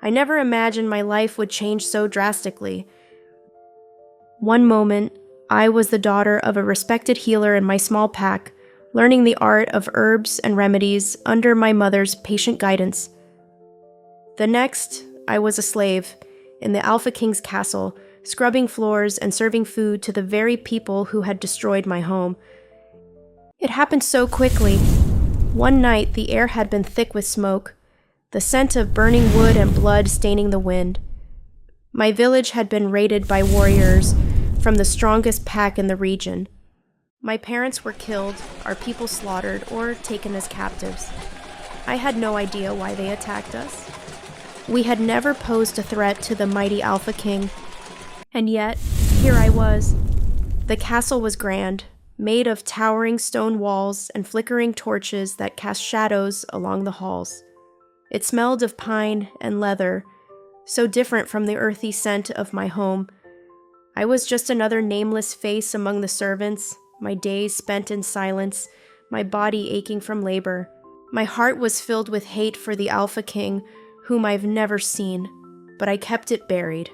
I never imagined my life would change so drastically. One moment, I was the daughter of a respected healer in my small pack, learning the art of herbs and remedies under my mother's patient guidance. The next, I was a slave in the Alpha King's castle, scrubbing floors and serving food to the very people who had destroyed my home. It happened so quickly. One night, the air had been thick with smoke, the scent of burning wood and blood staining the wind. My village had been raided by warriors from the strongest pack in the region. My parents were killed, our people slaughtered, or taken as captives. I had no idea why they attacked us. We had never posed a threat to the mighty Alpha King, and yet, here I was. The castle was grand, made of towering stone walls and flickering torches that cast shadows along the halls. It smelled of pine and leather, so different from the earthy scent of my home. I was just another nameless face among the servants, my days spent in silence, my body aching from labor. My heart was filled with hate for the Alpha King, whom I've never seen, but I kept it buried.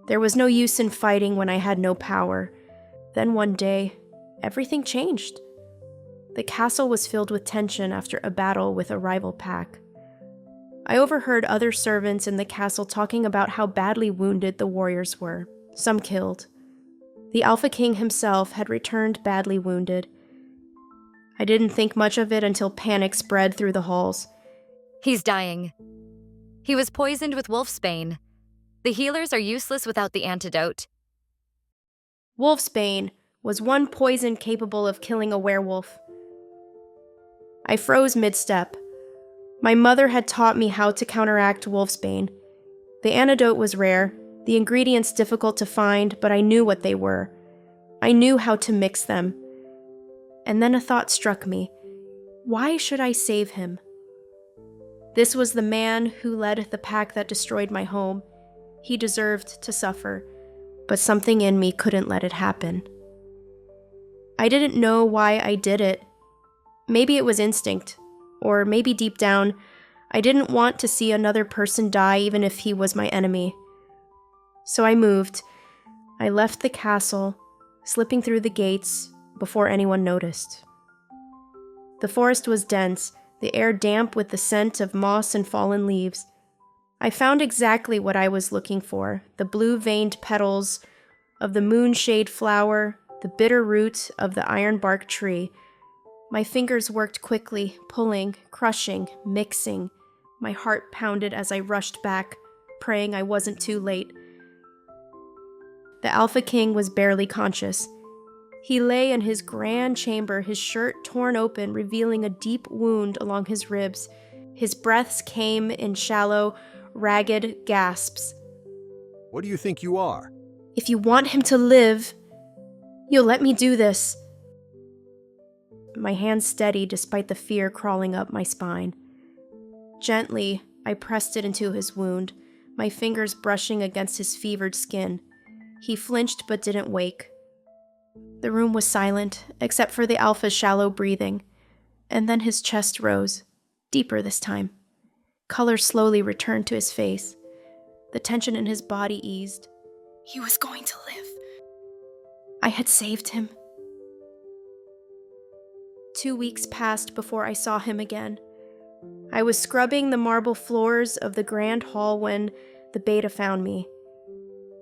There was no use in fighting when I had no power. Then one day, everything changed. The castle was filled with tension after a battle with a rival pack. I overheard other servants in the castle talking about how badly wounded the warriors were, some killed. The Alpha King himself had returned badly wounded. I didn't think much of it until panic spread through the halls. He's dying. He was poisoned with wolfsbane. The healers are useless without the antidote. Wolfsbane was one poison capable of killing a werewolf. I froze mid-step. My mother had taught me how to counteract wolfsbane. The antidote was rare, the ingredients difficult to find, but I knew what they were. I knew how to mix them. And then a thought struck me. Why should I save him? This was the man who led the pack that destroyed my home. He deserved to suffer, but something in me couldn't let it happen. I didn't know why I did it. Maybe it was instinct, or maybe deep down, I didn't want to see another person die even if he was my enemy. So I moved. I left the castle, slipping through the gates before anyone noticed. The forest was dense, the air damp with the scent of moss and fallen leaves. I found exactly what I was looking for, the blue-veined petals of the moonshade flower, the bitter root of the ironbark tree. My fingers worked quickly, pulling, crushing, mixing. My heart pounded as I rushed back, praying I wasn't too late. The Alpha King was barely conscious. He lay in his grand chamber, his shirt torn open, revealing a deep wound along his ribs. His breaths came in shallow, ragged gasps. What do you think you are? If you want him to live, you'll let me do this. My hands steady despite the fear crawling up my spine. Gently, I pressed it into his wound, my fingers brushing against his fevered skin. He flinched but didn't wake. The room was silent, except for the Alpha's shallow breathing, and then his chest rose, deeper this time. Color slowly returned to his face. The tension in his body eased. He was going to live. I had saved him. 2 weeks passed before I saw him again. I was scrubbing the marble floors of the grand hall when the beta found me.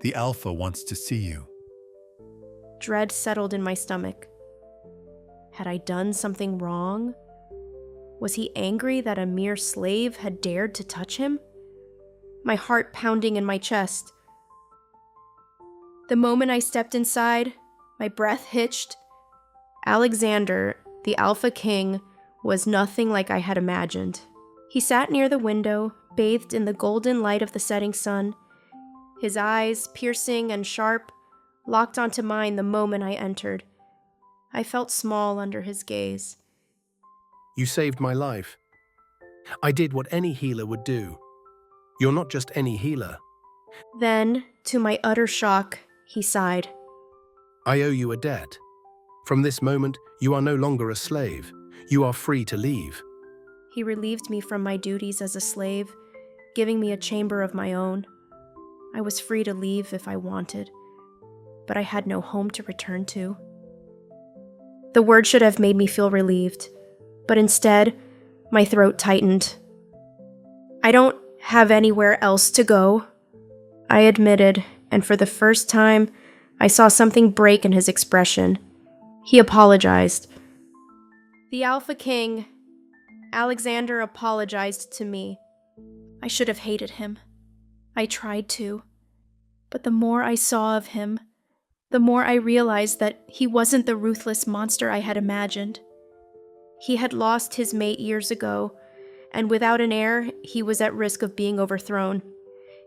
The Alpha wants to see you. Dread settled in my stomach. Had I done something wrong? Was he angry that a mere slave had dared to touch him? My heart pounding in my chest. The moment I stepped inside, my breath hitched. Alexander, the Alpha King, was nothing like I had imagined. He sat near the window, bathed in the golden light of the setting sun. His eyes, piercing and sharp, locked onto mine the moment I entered. I felt small under his gaze. You saved my life. I did what any healer would do. You're not just any healer. Then, to my utter shock, he sighed. I owe you a debt. From this moment, you are no longer a slave. You are free to leave. He relieved me from my duties as a slave, giving me a chamber of my own. I was free to leave if I wanted, but I had no home to return to. The word should have made me feel relieved, but instead, my throat tightened. I don't have anywhere else to go, I admitted, and for the first time, I saw something break in his expression. He apologized. The Alpha King, Alexander, apologized to me. I should have hated him. I tried to. But the more I saw of him, the more I realized that he wasn't the ruthless monster I had imagined. He had lost his mate years ago, and without an heir, he was at risk of being overthrown.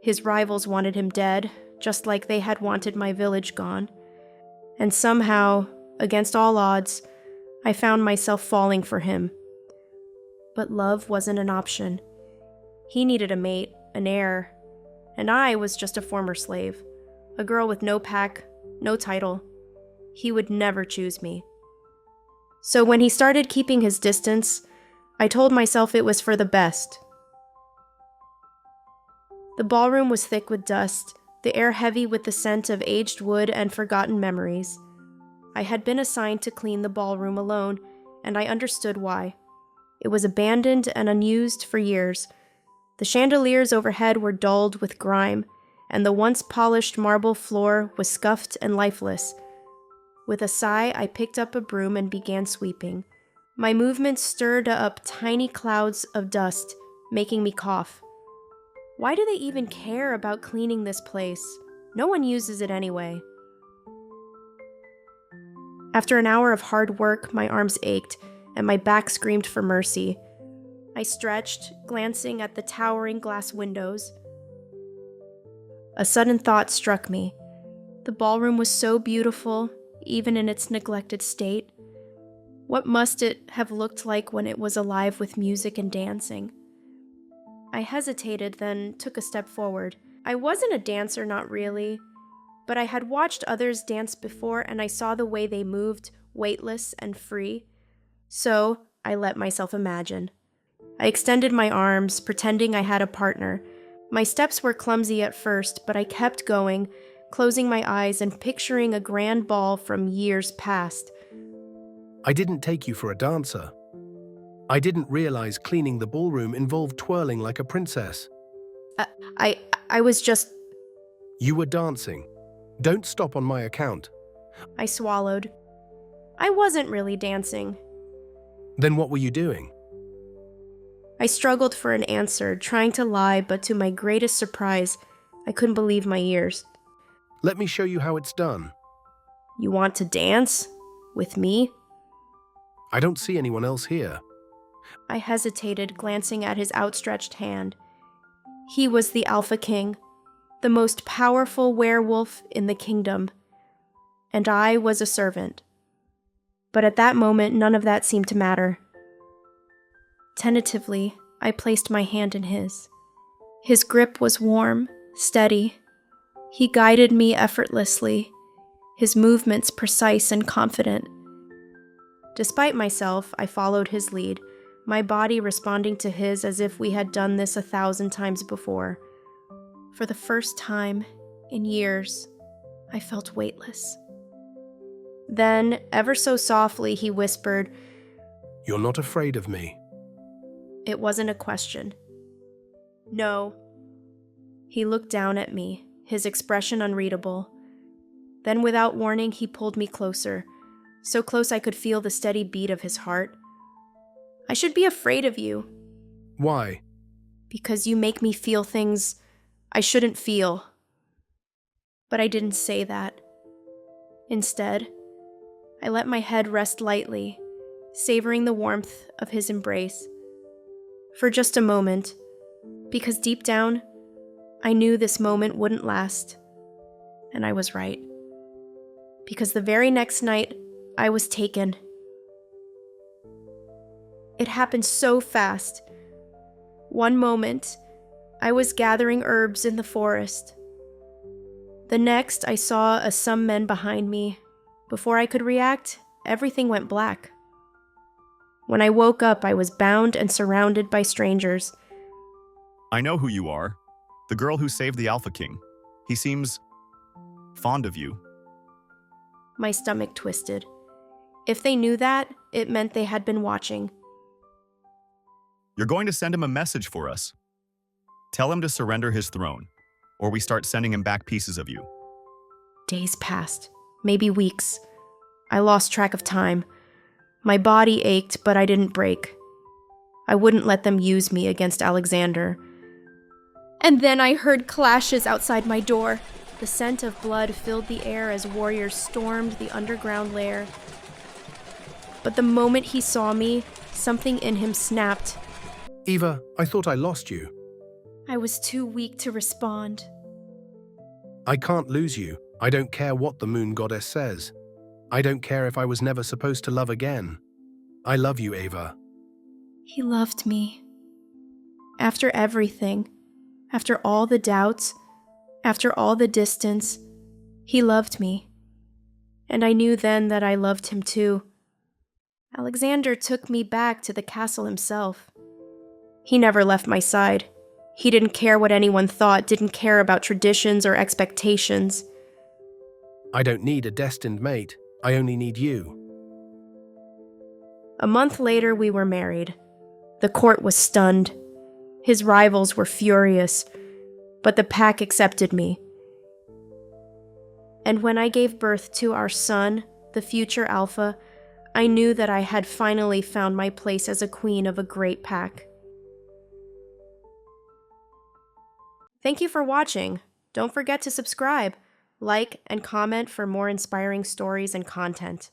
His rivals wanted him dead, just like they had wanted my village gone. And somehow, against all odds, I found myself falling for him. But love wasn't an option. He needed a mate, an heir, and I was just a former slave, a girl with no pack, no title. He would never choose me. So when he started keeping his distance, I told myself it was for the best. The ballroom was thick with dust, the air heavy with the scent of aged wood and forgotten memories. I had been assigned to clean the ballroom alone, and I understood why. It was abandoned and unused for years. The chandeliers overhead were dulled with grime, and the once polished marble floor was scuffed and lifeless. With a sigh, I picked up a broom and began sweeping. My movements stirred up tiny clouds of dust, making me cough. Why do they even care about cleaning this place? No one uses it anyway. After an hour of hard work, my arms ached, and my back screamed for mercy. I stretched, glancing at the towering glass windows. A sudden thought struck me. The ballroom was so beautiful, even in its neglected state. What must it have looked like when it was alive with music and dancing? I hesitated, then took a step forward. I wasn't a dancer, not really, but I had watched others dance before, and I saw the way they moved, weightless and free. So I let myself imagine. I extended my arms, pretending I had a partner. My steps were clumsy at first, but I kept going, closing my eyes and picturing a grand ball from years past. I didn't take you for a dancer. I didn't realize cleaning the ballroom involved twirling like a princess. I was just... You were dancing. Don't stop on my account. I swallowed. I wasn't really dancing. Then what were you doing? I struggled for an answer, trying to lie, but to my greatest surprise, I couldn't believe my ears. Let me show you how it's done. You want to dance? With me? I don't see anyone else here. I hesitated, glancing at his outstretched hand. He was the Alpha King, the most powerful werewolf in the kingdom, and I was a servant. But at that moment, none of that seemed to matter. Tentatively, I placed my hand in his. His grip was warm, steady. He guided me effortlessly, his movements precise and confident. Despite myself, I followed his lead, my body responding to his as if we had done this 1,000 times before. For the first time in years, I felt weightless. Then, ever so softly, he whispered, You're not afraid of me. It wasn't a question. No. He looked down at me, his expression unreadable. Then, without warning, he pulled me closer, so close I could feel the steady beat of his heart. I should be afraid of you. Why? Because you make me feel things I shouldn't feel. But I didn't say that. Instead, I let my head rest lightly, savoring the warmth of his embrace. For just a moment, because deep down, I knew this moment wouldn't last. And I was right. Because the very next night, I was taken. It happened so fast. One moment, I was gathering herbs in the forest. The next, I saw some men behind me. Before I could react, everything went black. When I woke up, I was bound and surrounded by strangers. I know who you are. The girl who saved the Alpha King. He seems fond of you. My stomach twisted. If they knew that, it meant they had been watching. You're going to send him a message for us. Tell him to surrender his throne, or we start sending him back pieces of you. Days passed, maybe weeks. I lost track of time. My body ached, but I didn't break. I wouldn't let them use me against Alexander. And then I heard clashes outside my door. The scent of blood filled the air as warriors stormed the underground lair. But the moment he saw me, something in him snapped. Eva, I thought I lost you. I was too weak to respond. I can't lose you. I don't care what the moon goddess says. I don't care if I was never supposed to love again. I love you, Eva. He loved me. After everything, after all the doubts, after all the distance, he loved me. And I knew then that I loved him too. Alexander took me back to the castle himself. He never left my side. He didn't care what anyone thought, didn't care about traditions or expectations. I don't need a destined mate. I only need you. A month later, we were married. The court was stunned. His rivals were furious, but the pack accepted me. And when I gave birth to our son, the future Alpha, I knew that I had finally found my place as a queen of a great pack. Thank you for watching. Don't forget to subscribe, like, and comment for more inspiring stories and content.